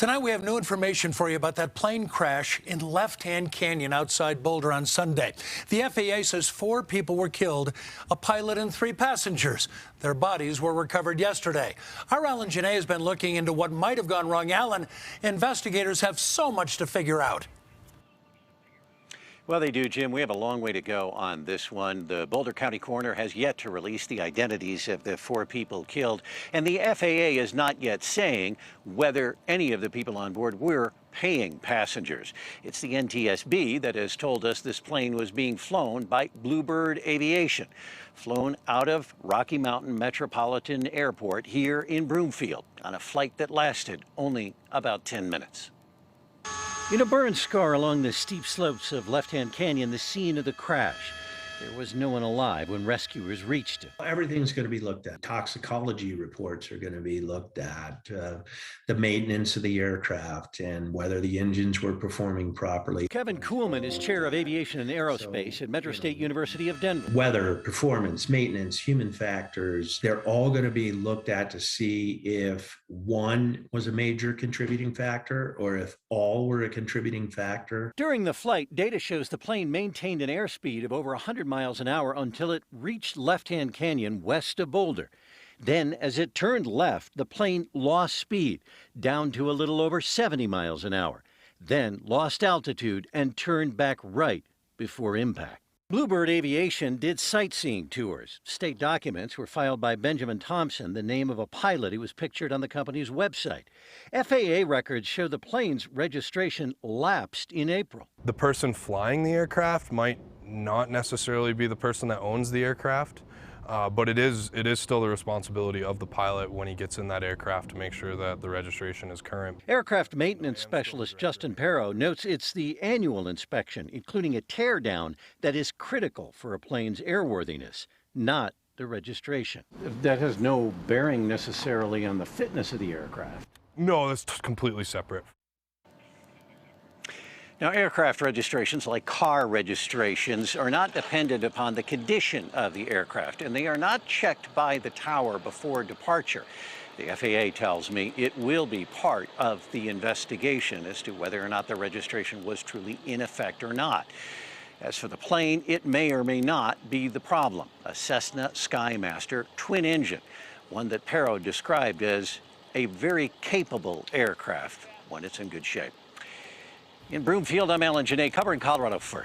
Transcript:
Tonight we have new information for you about that plane crash in Lefthand Canyon outside Boulder on Sunday. The FAA says 4 people were killed, a pilot and 3 passengers. Their bodies were recovered yesterday. Our Alan Janae has been looking into what might have gone wrong. Alan, investigators have so much to figure out. Well, they do, Jim. We have a long way to go on this one. The Boulder County coroner has yet to release the identities of the 4 people killed, and the FAA is not yet saying whether any of the people on board were paying passengers. It's the NTSB that has told us this plane was being flown by Bluebird Aviation, flown out of Rocky Mountain Metropolitan Airport here in Broomfield on a flight that lasted only about 10 minutes. In a burn scar along the steep slopes of Lefthand Canyon, the scene of the crash. There was no one alive when rescuers reached it. Everything's going to be looked at. Toxicology reports are going to be looked at, the maintenance of the aircraft and whether the engines were performing properly. Kevin Kuhlman is chair of aviation and aerospace at Metro State University of Denver. Weather, performance, maintenance, human factors, they're all going to be looked at to see if one was a major contributing factor or if all were a contributing factor. During the flight, data shows the plane maintained an airspeed of over 100 miles an hour until it reached Lefthand Canyon west of Boulder. Then, as it turned left, the plane lost speed, down to a little over 70 miles an hour, then lost altitude and turned back right before impact. Bluebird Aviation did sightseeing tours. State documents were filed by Benjamin Thompson, the name of a pilot who was pictured on the company's website. FAA records show the plane's registration lapsed in April. The person flying the aircraft might not necessarily be the person that owns the aircraft, but it is still the responsibility of the pilot when he gets in that aircraft to make sure that the registration is current. Aircraft maintenance specialist Justin Perro notes it's the annual inspection, including a teardown, that is critical for a plane's airworthiness, not the registration. That has no bearing necessarily on the fitness of the aircraft. No, that's completely separate. Now, aircraft registrations, like car registrations, are not dependent upon the condition of the aircraft, and they are not checked by the tower before departure. The FAA tells me it will be part of the investigation as to whether or not the registration was truly in effect or not. As for the plane, it may or may not be the problem. A Cessna Skymaster twin engine, one that Perro described as a very capable aircraft when it's in good shape. In Broomfield, I'm Alan Janae, covering Colorado First.